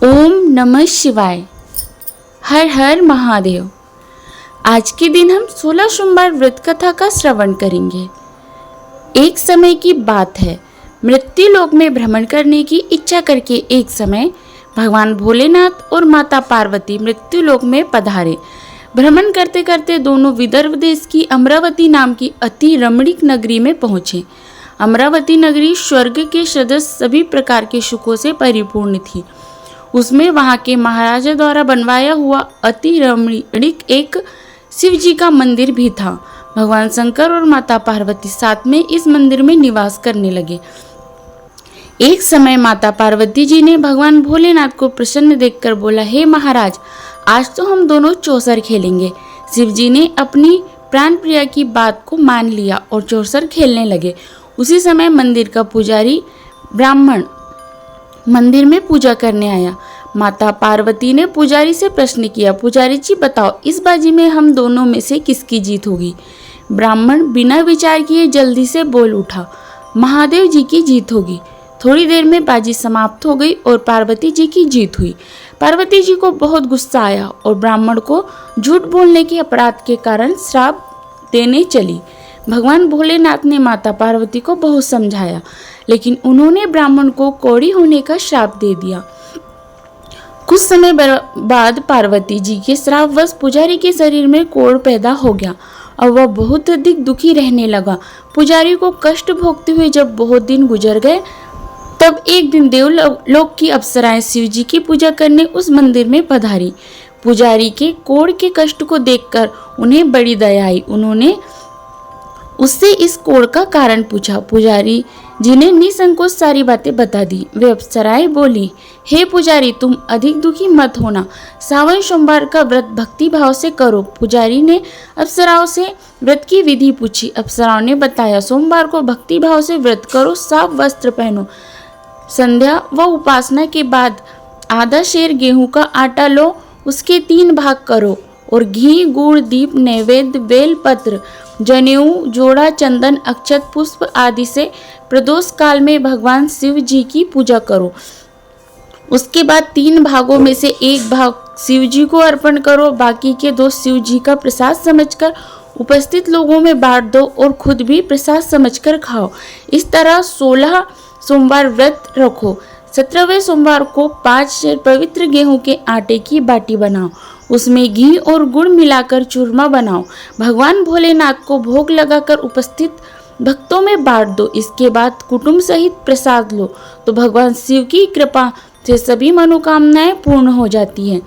ओम नमः शिवाय। हर हर महादेव। आज के दिन हम 16 सोमवार व्रत कथा का श्रवण करेंगे। एक समय की बात है, मृत्यु लोक में भ्रमण करने की इच्छा करके एक समय भगवान भोलेनाथ और माता पार्वती मृत्यु लोक में पधारे। भ्रमण करते करते दोनों विदर्भ देश की अमरावती नाम की अति रमणीक नगरी में पहुंचे। अमरावती नगरी स्वर्ग के सदृश सभी प्रकार के सुखों से परिपूर्ण थी। उसमें वहां के महाराजा द्वारा बनवाया हुआ अति रमणीक एक शिव जी का मंदिर भी था। भगवान शंकर और माता पार्वती साथ में इस मंदिर में निवास करने लगे। एक समय माता पार्वती जी ने भगवान भोलेनाथ को प्रसन्न देखकर बोला, हे महाराज, आज तो हम दोनों चौसर खेलेंगे। शिव जी ने अपनी प्राण प्रिया की बात को मान लिया और चौसर खेलने लगे। उसी समय मंदिर का पुजारी ब्राह्मण मंदिर में पूजा करने आया। माता पार्वती ने पुजारी से प्रश्न किया, पुजारी जी बताओ, इस बाजी में हम दोनों में से किसकी जीत होगी? ब्राह्मण बिना विचार किए जल्दी से बोल उठा, महादेव जी की जीत होगी। थोड़ी देर में बाजी समाप्त हो गई और पार्वती जी की जीत हुई। पार्वती जी को बहुत गुस्सा आया और ब्राह्मण को झूठ बोलने के अपराध के कारण श्राप देने चली। भगवान भोलेनाथ ने माता पार्वती को बहुत समझाया, लेकिन उन्होंने ब्राह्मण को कौड़ी होने का श्राप दे दिया। कुछ समय बाद पार्वती जी के श्रापवश पुजारी के शरीर में कोढ़ पैदा हो गया और वह बहुत अधिक दुखी रहने लगा। पुजारी को कष्ट भोगते हुए जब बहुत दिन गुजर गए, तब एक दिन देवलोक की अप्सराएं शिव जी की पूजा करने उस मंदिर में पधारी। पुजारी के कोढ़ के कष्ट को देखकर उन्हें बड़ी दया आई। उन्होंने उससे इस कोढ़ का कारण पूछा। पुजारी जी ने निसंकोच सारी बातें बता दी। वे अप्सराएं बोली, हे पुजारी, तुम अधिक दुखी मत होना। सावन सोमवार का व्रत भक्ति भाव से करो। पुजारी ने अप्सराओं से व्रत की विधि पूछी। अप्सराओं ने बताया, सोमवार को भक्ति भाव से व्रत करो, साफ वस्त्र पहनो, संध्या व उपासना के बाद आधा शेर गेहूं का आटा लो, उसके 3 भाग करो और घी, गुड़, दीप, नैवेद्य, बेल पत्र, जनेऊ, जोड़ा, चंदन, अक्षत, पुष्प आदि से प्रदोष काल में भगवान शिव जी की पूजा करो। उसके बाद 3 भागों में से 1 भाग शिव जी को अर्पण करो। बाकी के 2 शिव जी का प्रसाद समझकर उपस्थित लोगों में बांट दो और खुद भी प्रसाद समझकर खाओ। इस तरह 16 सोमवार व्रत रखो। 17वें सोमवार को 5 शेर पवित्र गेहूं के आटे की बाटी बनाओ, उसमें घी और गुड़ मिलाकर चूरमा बनाओ। भगवान भोलेनाथ को भोग लगाकर उपस्थित भक्तों में बांट दो। इसके बाद कुटुंब सहित प्रसाद लो तो भगवान शिव की कृपा से सभी मनोकामनाएं पूर्ण हो जाती हैं।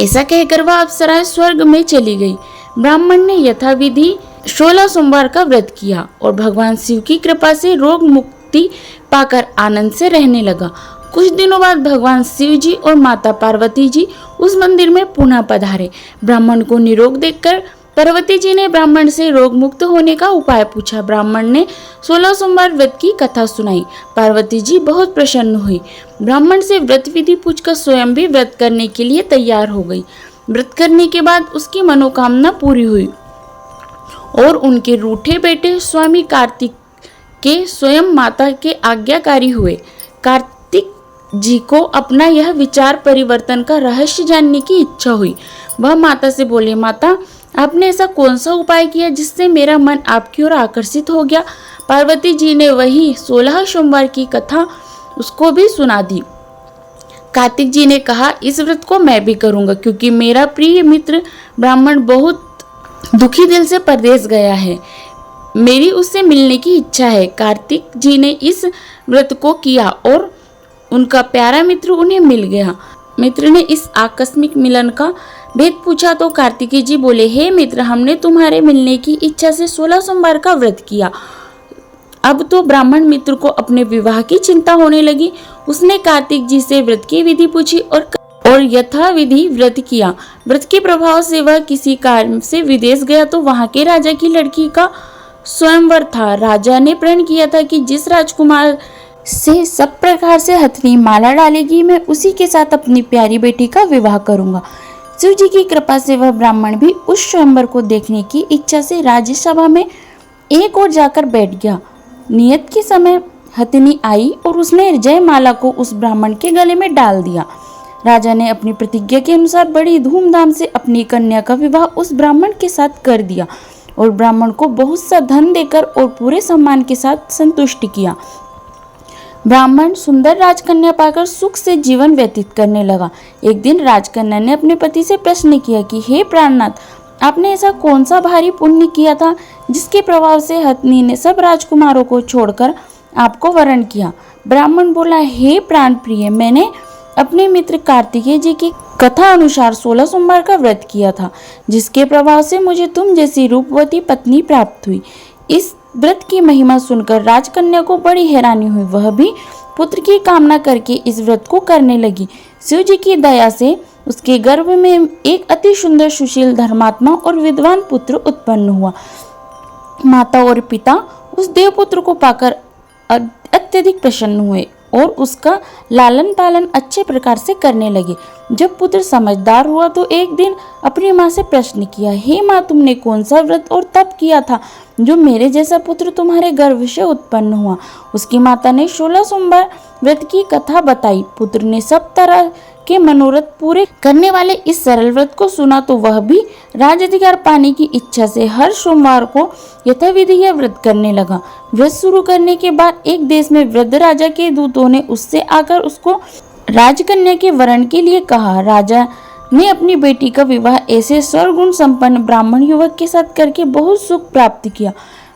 ऐसा कहकर वह अप्सराएं स्वर्ग में चली गई। ब्राह्मण ने यथाविधि 16 सोमवार का व्रत किया और भगवान शिव की कृपा से रोग मुक्ति पाकर आनंद से रहने लगा। कुछ दिनों बाद भगवान शिव जी और माता पार्वती जी उस मंदिर में पुनः पधारे। ब्राह्मण को निरोग देखकर पार्वती जी ने ब्राह्मण से रोग मुक्त होने का उपाय पूछा। ब्राह्मण ने 16 सोमवार व्रत की कथा सुनाई। पार्वती जी बहुत प्रसन्न हुई। ब्राह्मण से व्रत विधि पूछकर स्वयं भी व्रत करने के लिए तैयार हो गई। व्रत करने के बाद उसकी मनोकामना पूरी हुई और उनके रूठे बेटे स्वामी कार्तिक के स्वयं माता के आज्ञाकारी हुए। कार्तिक जी को अपना यह विचार परिवर्तन का रहस्य जानने की इच्छा हुई। वह माता से बोले, माता, आपने ऐसा कौन सा उपाय किया जिससे मेरा मन आपकी ओर आकर्षित हो गया? पार्वती जी ने वही 16 सोमवार की कथा उसको भी सुना दी। कार्तिक जी ने कहा, इस व्रत को मैं भी करूंगा, क्योंकि मेरा प्रिय मित्र ब्राह्मण बहुत दुखी दिल से परदेश गया है। मेरी उससे मिलने की इच्छा है। कार्तिक जी ने इस व्रत को किया और उनका प्यारा मित्र उन्हें मिल गया। मित्र ने इस आकस्मिक मिलन का भेद पूछा तो कार्तिकेय जी बोले, हे मित्र, हमने तुम्हारे मिलने की इच्छा से 16 सोमवार का व्रत किया। अब तो ब्राह्मण मित्र को अपने विवाह की चिंता होने लगी। उसने कार्तिक जी से व्रत की विधि पूछी और यथाविधि व्रत किया। व्रत के प्रभाव से वह किसी कार्य से विदेश गया तो वहां के राजा की लड़की का स्वयंवर था। राजा ने प्रण किया था कि जिस राजकुमार से सब प्रकार से हथनी माला डालेगी, मैं उसी के साथ अपनी प्यारी बेटी का विवाह करूंगा। शिव जी की कृपा से वह ब्राह्मण भी उस स्वयंवर को देखने की इच्छा से राज्यसभा में एक ओर जाकर बैठ गया। नियत के समय हथिनी आई और उसने जयमाला को उस ब्राह्मण के गले में डाल दिया। राजा ने अपनी प्रतिज्ञा के अनुसार बड़ी धूमधाम से अपनी कन्या का विवाह उस ब्राह्मण के साथ कर दिया और ब्राह्मण को बहुत सा धन देकर और पूरे सम्मान के साथ संतुष्ट किया। ब्राह्मण सुंदर राजकन्या पाकर सुख से जीवन व्यतीत करने लगा। एक दिन राजकन्या ने अपने पति से प्रश्न किया कि हे प्राणनाथ, आपने ऐसा कौन सा भारी पुण्य किया था जिसके प्रभाव से हथिनी ने सब राजकुमारों को छोड़कर आपको वरण किया। ब्राह्मण बोला, हे प्राण प्रिय, मैंने अपने मित्र कार्तिकेय जी की कथा अनुसार 16 सोमवार का व्रत किया था, जिसके प्रभाव से मुझे तुम जैसी रूपवती पत्नी प्राप्त हुई। इस व्रत की महिमा सुनकर राजकन्या को बड़ी हैरानी हुई। वह भी पुत्र की कामना करके इस व्रत को करने लगी। शिव जी की दया से उसके गर्भ में एक अति सुंदर, सुशील, धर्मात्मा और विद्वान पुत्र उत्पन्न हुआ। माता और पिता उस देवपुत्र को पाकर अत्यधिक प्रसन्न हुए और उसका लालन पालन अच्छे प्रकार से करने लगे। जब पुत्र समझदार हुआ तो एक दिन अपनी माँ से प्रश्न किया, हे माँ, तुमने कौन सा व्रत और तप किया था जो मेरे जैसा पुत्र तुम्हारे गर्भ से उत्पन्न हुआ। उसकी माता ने 16 सोमवार व्रत की कथा बताई। पुत्र ने सब तरह के मनोरथ पूरे करने वाले इस सरल व्रत को सुना तो वह भी राजाधिकार पाने की इच्छा से हर सोमवार को यथाविधि यह व्रत करने लगा। व्रत शुरू करने के बाद एक देश में वृद्ध राजा के दूतों ने उससे आकर उसको राजकन्या के वरण के लिए कहा। राजा ने अपनी बेटी का विवाह ऐसे सर्वगुण संपन्न ब्राह्मण युवक के साथ करके बहुत सुख प्राप्त किया।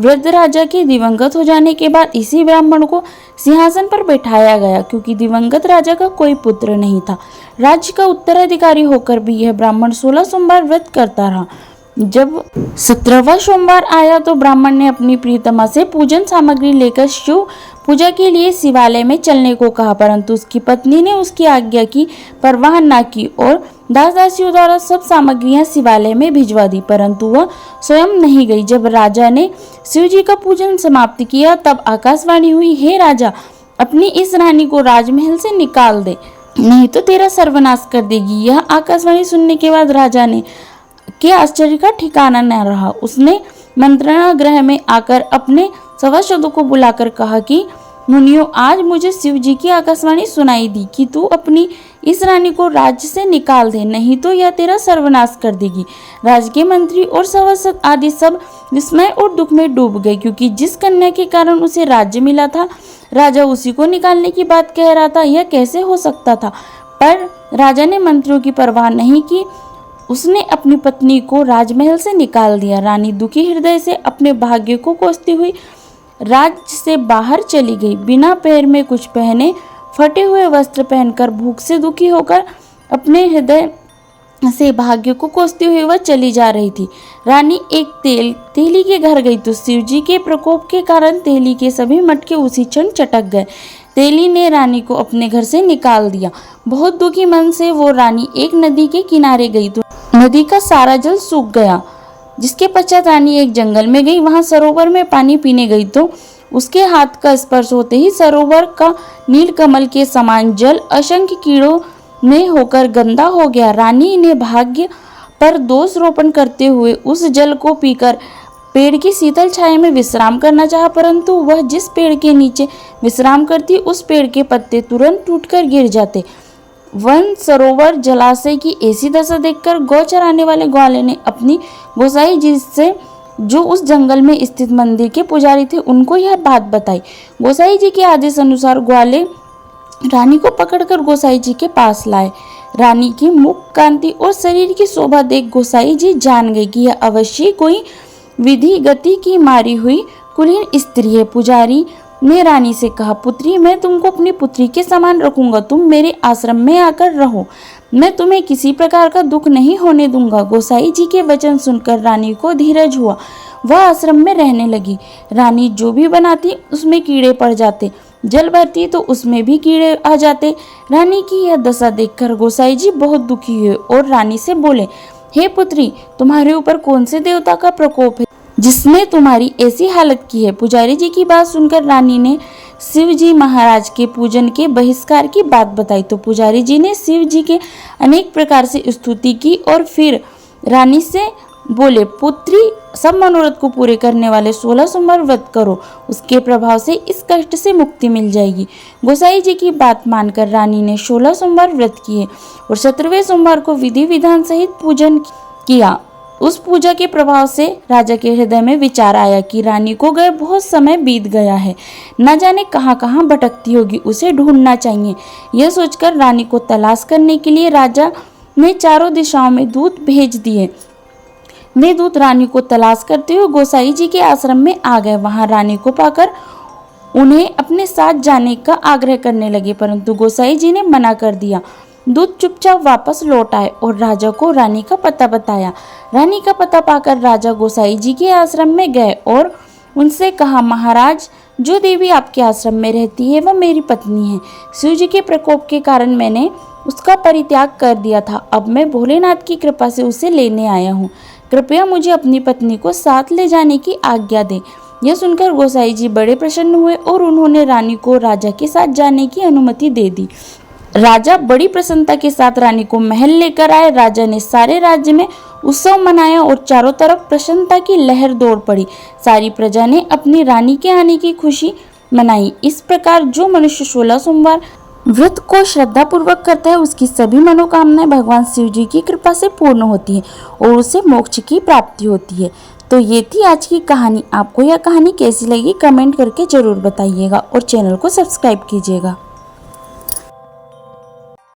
वृद्ध राजा के दिवंगत हो जाने के बाद इसी ब्राह्मण को सिंहासन पर बैठाया गया, क्योंकि दिवंगत राजा का कोई पुत्र नहीं था। राज्य का उत्तराधिकारी होकर भी यह ब्राह्मण 16 सोमवार व्रत करता रहा। जब 17वां सोमवार आया तो ब्राह्मण ने अपनी प्रियतमा से पूजन सामग्री लेकर शिव पूजा के लिए शिवालय में चलने को कहा, परंतु उसकी पत्नी ने उसकी आज्ञा की परवाह न की और दास दासियों द्वारा सब सामग्रियां शिवालय में भिजवा दी, परंतु वह स्वयं नहीं गई। जब राजा ने शिव जी का पूजन समाप्त किया तब आकाशवाणी हुई, हे राजा, अपनी इस रानी को राजमहल से निकाल दे, नहीं तो तेरा सर्वनाश कर देगी। यह आकाशवाणी सुनने के बाद राजा ने के आश्चर्य का ठिकाना न रहा। उसने मंत्रणा गृह में आकर अपने सभासदों को बुलाकर कहा कि मुनियों, आज मुझे शिव जी की आकाशवाणी सुनाई दी कि तू अपनी इस रानी को राज्य से निकाल दे, नहीं तो यह तेरा सर्वनाश कर देगी। राज्य के मंत्री और सभासद आदि सब विस्मय और दुख में डूब गए, क्योंकि जिस कन्या के कारण उसे राज्य मिला था, राजा उसी को निकालने की बात कह रहा था। यह कैसे हो सकता था? पर राजा ने मंत्रियों की परवाह नहीं की। उसने अपनी पत्नी को राजमहल से निकाल दिया। रानी दुखी हृदय से अपने भाग्य को कोसती हुई राज्य से बाहर चली गई। बिना पैर में कुछ पहने, फटे हुए वस्त्र पहनकर, भूख से दुखी होकर अपने हृदय से भाग्य को कोसती हुई वह चली जा रही थी। रानी एक तेली के घर गई तो शिव जी के प्रकोप के कारण तेली के सभी मटके उसी क्षण चटक गए। तेली ने रानी को अपने घर से निकाल दिया। बहुत दुखी मन से वो रानी एक नदी के किनारे गई तो नदी का सारा जल सूख गया। जिसके पश्चात रानी एक जंगल में गई। वहां सरोवर में पानी पीने गई तो उसके हाथ का स्पर्श होते ही सरोवर का नीलकमल के समान जल असंख्य कीड़ों में होकर गंदा हो गया। रानी ने भाग्य पर दोष रोपण करते हुए उस जल को पीकर पेड़ की शीतल छाया में विश्राम करना चाहा, परंतु वह जिस पेड़ के नीचे विश्राम करती उस पेड़ के पत्ते तुरंत टूटकर गिर जाते। वन, सरोवर, जलाशय की ऐसी दशा देखकर गौ चराने वाले ग्वाले ने अपनी गोसाई जी से, जो उस जंगल में स्थित मंदिर के पुजारी थे, उनको यह बात बताई। गोसाई जी के आदेश अनुसार ग्वाले रानी को पकड़कर गोसाई जी के पास लाए। रानी की मुख कांति और शरीर की शोभा देख गोसाई जी जान गए कि यह अवश्य कोई विधि गति की मारी हुई कुलीन स्त्री है। पुजारी ने रानी से कहा, पुत्री, मैं तुमको अपनी पुत्री के समान रखूंगा। तुम मेरे आश्रम में आकर रहो, मैं तुम्हें किसी प्रकार का दुख नहीं होने दूंगा। गोसाई जी के वचन सुनकर रानी को धीरज हुआ। वह आश्रम में रहने लगी। रानी जो भी बनाती उसमें कीड़े पड़ जाते, जल भरती तो उसमें भी कीड़े आ जाते। रानी की यह दशा देखकर गोसाई जी बहुत दुखी हुए और रानी से बोले, हे पुत्री, तुम्हारे ऊपर कौन से देवता का प्रकोप है जिसने तुम्हारी ऐसी हालत की है? पुजारी जी की बात सुनकर रानी ने शिव जी महाराज के पूजन के बहिष्कार की बात बताई तो पुजारी जी ने शिव जी के अनेक प्रकार से स्तुति की और फिर रानी से बोले, पुत्री, सब मनोरथ को पूरे करने वाले 16 सोमवार व्रत करो, उसके प्रभाव से इस कष्ट से मुक्ति मिल जाएगी। गोसाई जी की बात मानकर रानी ने 16 सोमवार व्रत किए और 17वें सोमवार को विधि विधान सहित पूजन किया। उस पूजा के प्रभाव से राजा के हृदय में विचार आया कि रानी को गए बहुत समय बीत गया है, न जाने कहाँ कहाँ भटकती होगी, उसे ढूंढना चाहिए। यह सोचकर रानी को तलाश करने के लिए राजा ने चारों दिशाओं में दूत भेज दिए। वे दूत रानी को तलाश करते हुए गोसाई जी के आश्रम में आ गए। वहां रानी को पाकर उन्हें अपने साथ जाने का आग्रह करने लगे, परंतु गोसाई जी ने मना कर दिया। दूत चुपचाप वापस लौट आए और राजा को रानी का पता बताया। रानी का पता पाकर राजा गोसाई जी के आश्रम में गए और उनसे कहा, महाराज, जो देवी आपके आश्रम में रहती है वह मेरी पत्नी है। शिव जी के प्रकोप के कारण मैंने उसका परित्याग कर दिया था। अब मैं भोलेनाथ की कृपा से उसे लेने आया हूँ। कृपया मुझे अपनी पत्नी को साथ ले जाने की आज्ञा दें। यह सुनकर गोसाई जी बड़े प्रसन्न हुए और उन्होंने रानी को राजा के साथ जाने की अनुमति दे दी। राजा बड़ी प्रसन्नता के साथ रानी को महल लेकर आए। राजा ने सारे राज्य में उत्सव मनाया और चारों तरफ प्रसन्नता की लहर दौड़ पड़ी। सारी प्रजा ने अपनी रानी के आने की खुशी मनाई। इस प्रकार जो मनुष्य 16 सोमवार व्रत को श्रद्धा पूर्वक करता है, उसकी सभी मनोकामनाएं भगवान शिव जी की कृपा से पूर्ण होती है और उसे मोक्ष की प्राप्ति होती है। तो ये थी आज की कहानी। आपको यह कहानी कैसी लगी कमेंट करके जरूर बताइएगा और चैनल को सब्सक्राइब कीजिएगा।